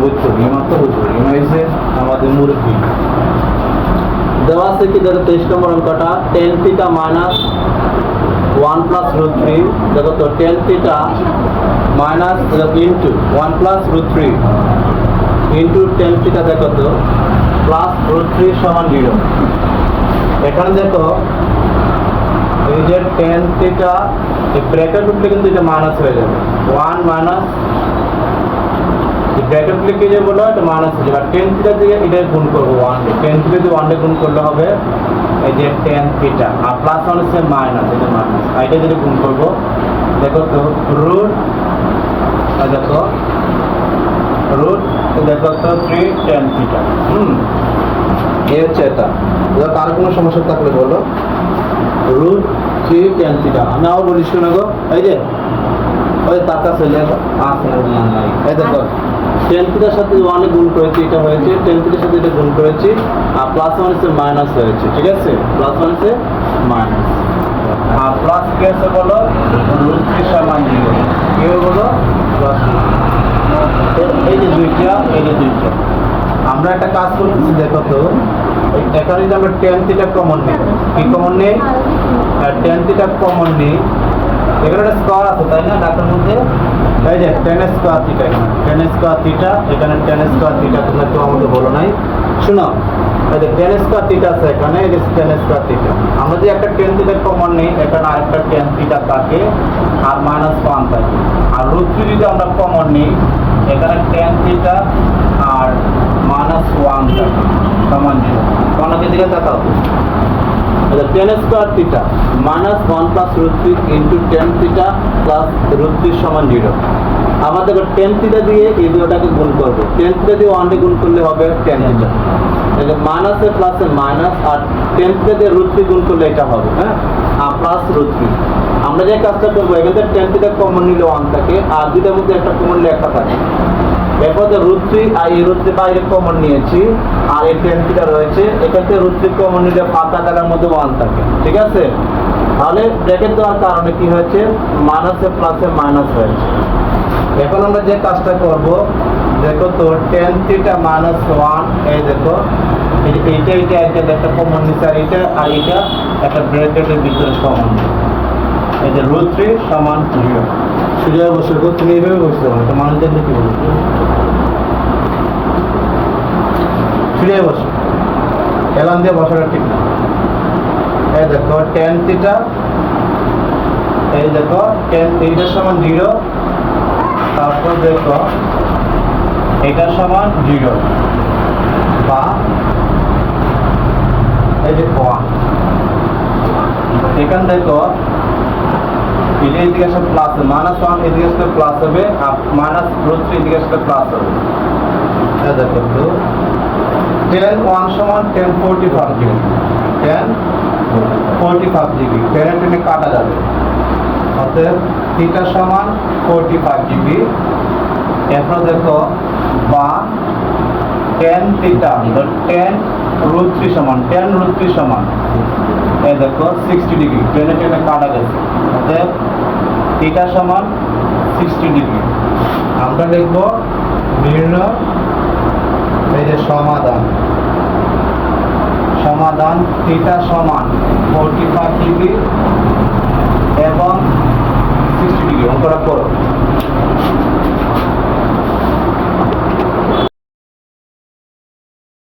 বুঝছো রিমা তো বুঝছো রিমা হচ্ছে আমাদের মুরব্বী। দেওয়া আছে কি দেখো 23 নম্বর অঙ্কটা tan theta minus 1 plus root 3 দেখো তো tan theta minus into 1 plus root 3 into tan theta দেখো তো প্লাস রুট 3 সমান 0। এখানে দেখো এই যে tan থিটা এই ব্র্যাকেট উঠলে কিন্তু এটা মাইনাস হয়ে যাবে 1 মাইনাস ব্র্যাকেট লিখে যে বলো এটা মাইনাস হয়ে যাবে আর tan থিটা দিয়ে এটা গুণ করবো 1 tan থিটা দিয়ে 1 দিয়ে গুণ করলে হবে এই যে tan থিটা আর প্লাস 1 হচ্ছে মাইনাস এটা মাইনাস আর এটা যদি গুণ করবো দেখো তো রুট দেখো রুট দেখো তো 3 tan থিটা এই হচ্ছে এটা। কার কোনো সমস্যা থাকলে বলো রুট 3 tan থিটা। আমি আবার বলি শোনো গো এই যে ওই তার কাছে এই দেখো tan থিটার সাথে 1 এ গুণ করেছি এটা হয়েছে tan থিটার সাথে এটা গুণ করেছি আর প্লাস 1 এর মাইনাস হয়েছে ঠিক আছে প্লাস 1 এর মাইনাস আর প্লাস কি আছে বলো রুট 3 সমান 0 কি হলো প্লাস এই যে দুইটা এই যে দুইটা আমরা একটা কাজ করতেছি দেখো তো এখানে যদি আমরা tan থিটা কমন নিই কি কমন নেই tan থিটা কমন নেই এখানে একটা স্কয়ার আছে তাই না ডাটার মধ্যে এই যে tan square theta tan square theta এখানে tan স্কয়ার থিটা তোমরা তো আমাদের বলো নাই শুনো এই যে tan স্কয়ার থিটা আছে এখানে এই যে tan স্কয়ার থিটা আমরা যদি একটা tan থিটা কমন নেই এখানে আরেকটা tan থিটা থাকে আর মাইনাস 1 থাকে আর রুট 3 যদি আমরা কমন নেই এখানে tan থিটা আর মাইনাস 1 থাকে সমান 0 কোনটার দিকে তাকাও tan square theta minus 1 plus root 3 into tan theta plus root 3 সমান 0। আবার দেখো tan থিটা দিয়ে এই দুটোটাকে গুণ করবো tan থিটা দিয়ে 1 দিয়ে গুণ করলে হবে tan থিটা এই যে মাইনাসে প্লাসে মাইনাস আর tan থিটা দিয়ে রুট 3 গুণ করলে এটা হবে হ্যাঁ আর প্লাস রুট 3 আমরা যে কাজটা করবো এখান থেকে tan থিটা কমন নিলে 1 থাকে আর দুটার মধ্যে একটা কমন নিলে একটা থাকে এরপর রুট 3 আর এই রুট 3 বাইরে কমন নিয়েছি আর এই tan থিটা রয়েছে এখান থেকে রুট 3 কমন নিলে পাতা জায়গার মধ্যে 1 থাকে ঠিক আছে তাহলে ব্র্যাকেট দেওয়ার কারণে কি হয়েছে মাইনাসে প্লাসে মাইনাস হয়েছে। এখন আমরা যে কাজটা করব দেখো তো tan থিটা মাইনাস 1 এই দেখো এইটা একটা কমন নিচ্ছে আর এটা একটা ব্র্যাকেটের ভিতরে কমন এই যে রুট 3 সমান 0 সোজা বসে তুমি এইভাবে বসতে পারো তো মানুষ দেখলে কি বলবো সোজা বসে এলাম দিয়ে বসাটা ঠিক না এই দেখো tan থিটা এই দেখো tan থিটা সমান 0 তারপর দেখো এটা সমান 0 বা এই যে 1 এখান দেখো এটা এদিকে আসলে প্লাস মাইনাস 1 এদিকে আসলে প্লাস হবে আর মাইনাস রুট 3 এদিকে আসলে প্লাস হবে এটা দেখো তো tan 1 সমান tan 45 degree tan 45 degree tan কাটা যাবে অতএব থিটা সমান 45 ডিগ্রি। এরপর দেখো বা tan থিটা tan রুট 3 সমান tan রুট 3 সমান এই দেখো 60 ডিগ্রি tan কাটা গেছে অতএব থিটা সমান 60 ডিগ্রি। আমরা লিখব নির্ণয় এই যে সমাধান থিটা সমান 45 ডিগ্রি এবং 60 ডিগ্রি অঙ্কটা করো।